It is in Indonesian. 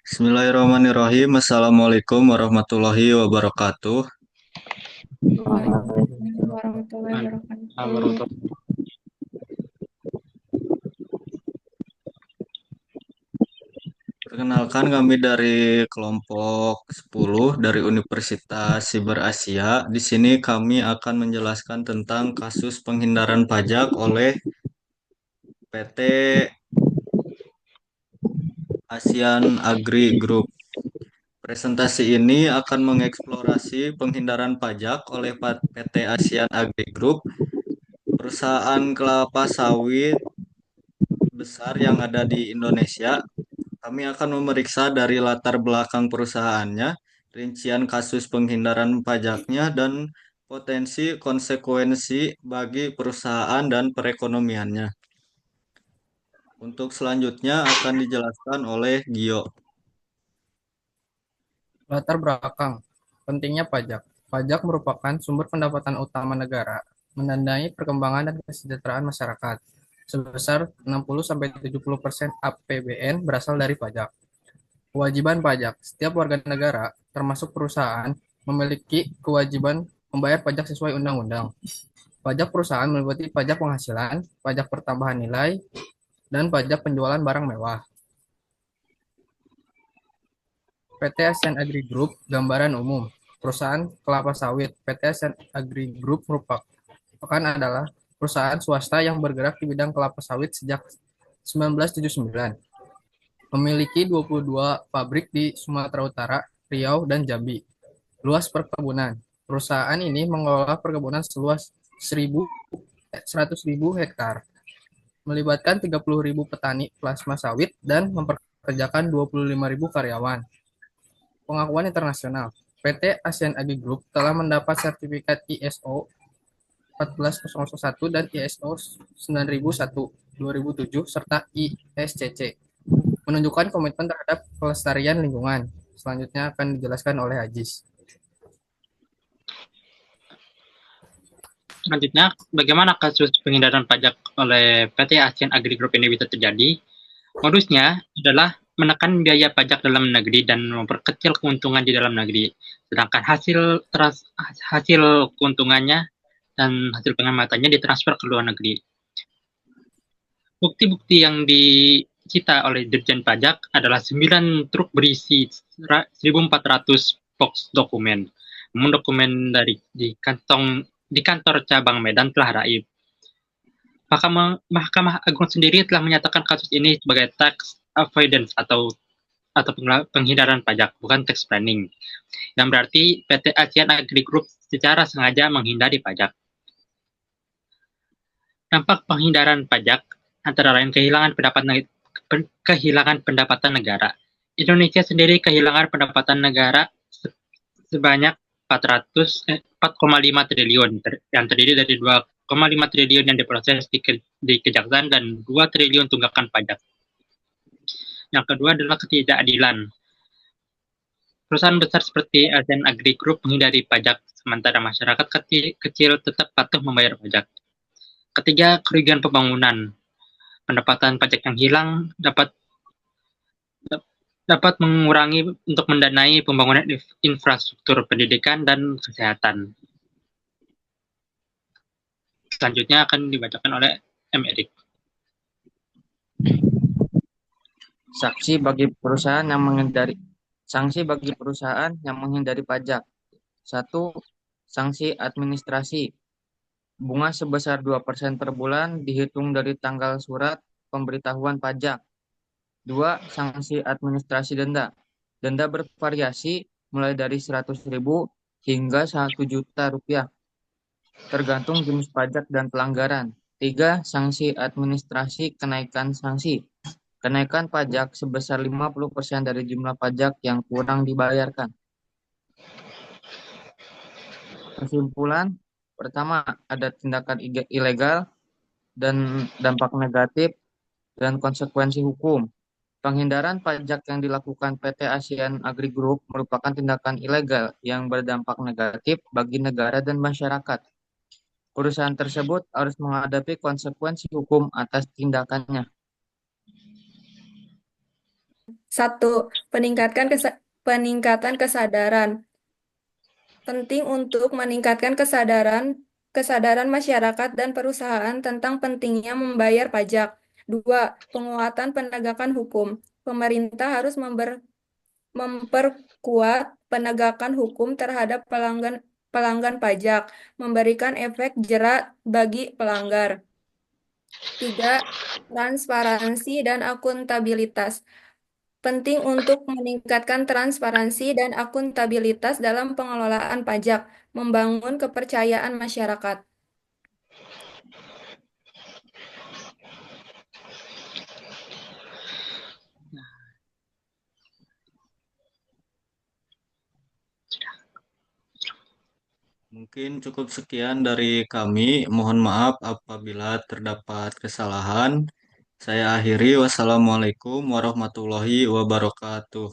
Bismillahirrahmanirrahim. Assalamualaikum warahmatullahi wabarakatuh. Waalaikumsalam warahmatullahi wabarakatuh. Perkenalkan kami dari kelompok 10 dari Universitas Siber Asia. Di sini kami akan menjelaskan tentang kasus penghindaran pajak oleh PT ASEAN Agri Group. Presentasi ini akan mengeksplorasi penghindaran pajak oleh PT ASEAN Agri Group, perusahaan kelapa sawit besar yang ada di Indonesia. Kami akan memeriksa dari latar belakang perusahaannya, rincian kasus penghindaran pajaknya, dan potensi konsekuensi bagi perusahaan dan perekonomiannya. Untuk selanjutnya akan dijelaskan oleh Gio. Latar belakang pentingnya pajak. Pajak merupakan sumber pendapatan utama negara, menandai perkembangan dan kesejahteraan masyarakat. Sebesar 60-70% APBN berasal dari pajak. Kewajiban pajak. Setiap warga negara, termasuk perusahaan, memiliki kewajiban membayar pajak sesuai undang-undang. Pajak perusahaan meliputi pajak penghasilan, pajak pertambahan nilai, dan pajak penjualan barang mewah. PT ASEAN Agri Group, gambaran umum. Perusahaan kelapa sawit. PT ASEAN Agri Group merupakan adalah perusahaan swasta yang bergerak di bidang kelapa sawit sejak 1979. Memiliki 22 pabrik di Sumatera Utara, Riau, dan Jambi. Luas perkebunan. Perusahaan ini mengelola perkebunan seluas 100.000 hektar, melibatkan 30.000 petani plasma sawit dan memperkerjakan 25.000 karyawan. Pengakuan internasional. PT ASEAN Agri Group telah mendapat sertifikat ISO 14001 dan ISO 9001 2007 serta ISCC, menunjukkan komitmen terhadap pelestarian lingkungan. Selanjutnya akan dijelaskan oleh Ajis. Selanjutnya, bagaimana kasus penghindaran pajak oleh PT ASEAN Agri Group ini bisa terjadi? Modusnya adalah menekan biaya pajak dalam negeri dan memperkecil keuntungan di dalam negeri, sedangkan hasil keuntungannya dan hasil penghematannya ditransfer ke luar negeri. Bukti-bukti yang disita oleh Dirjen Pajak adalah 9 truk berisi 1.400 box dokumen. Namun dokumen di kantor cabang Medan telah raib. Mahkamah Agung sendiri telah menyatakan kasus ini sebagai tax avoidance atau penghindaran pajak, bukan tax planning. Yang berarti PT ASEAN Agri Group secara sengaja menghindari pajak. Dampak penghindaran pajak antara lain kehilangan pendapatan negara. Indonesia sendiri kehilangan pendapatan negara sebanyak 4,5 triliun yang terdiri dari 2,5 triliun yang diproses di kejaksaan dan 2 triliun tunggakan pajak. Yang kedua adalah ketidakadilan. Perusahaan besar seperti ASEAN Agri Group menghindari pajak, sementara masyarakat kecil tetap patuh membayar pajak. Ketiga, kerugian pembangunan. Pendapatan pajak yang hilang dapat mengurangi untuk mendanai pembangunan infrastruktur pendidikan dan kesehatan. Selanjutnya akan dibacakan oleh M. Erik. Sanksi bagi perusahaan yang menghindari pajak. 1. Sanksi administrasi. Bunga sebesar 2% per bulan dihitung dari tanggal surat pemberitahuan pajak. 2. Sanksi administrasi denda. Denda bervariasi mulai dari 100.000 hingga 1 juta rupiah, tergantung jenis pajak dan pelanggaran. 3. Sanksi administrasi kenaikan sanksi. Kenaikan pajak sebesar 50% dari jumlah pajak yang kurang dibayarkan. Kesimpulan, pertama, ada tindakan ilegal dan dampak negatif dan konsekuensi hukum. Penghindaran pajak yang dilakukan PT ASEAN Agri Group merupakan tindakan ilegal yang berdampak negatif bagi negara dan masyarakat. Perusahaan tersebut harus menghadapi konsekuensi hukum atas tindakannya. Satu, peningkatan kesadaran. Penting untuk meningkatkan kesadaran masyarakat dan perusahaan tentang pentingnya membayar pajak. Dua, penguatan penegakan hukum. Pemerintah harus memperkuat penegakan hukum terhadap pelanggan pajak, memberikan efek jerat bagi pelanggar. Tiga, transparansi dan akuntabilitas. Penting untuk meningkatkan transparansi dan akuntabilitas dalam pengelolaan pajak, membangun kepercayaan masyarakat. Mungkin cukup sekian dari kami. Mohon maaf apabila terdapat kesalahan. Saya akhiri. Wassalamualaikum warahmatullahi wabarakatuh.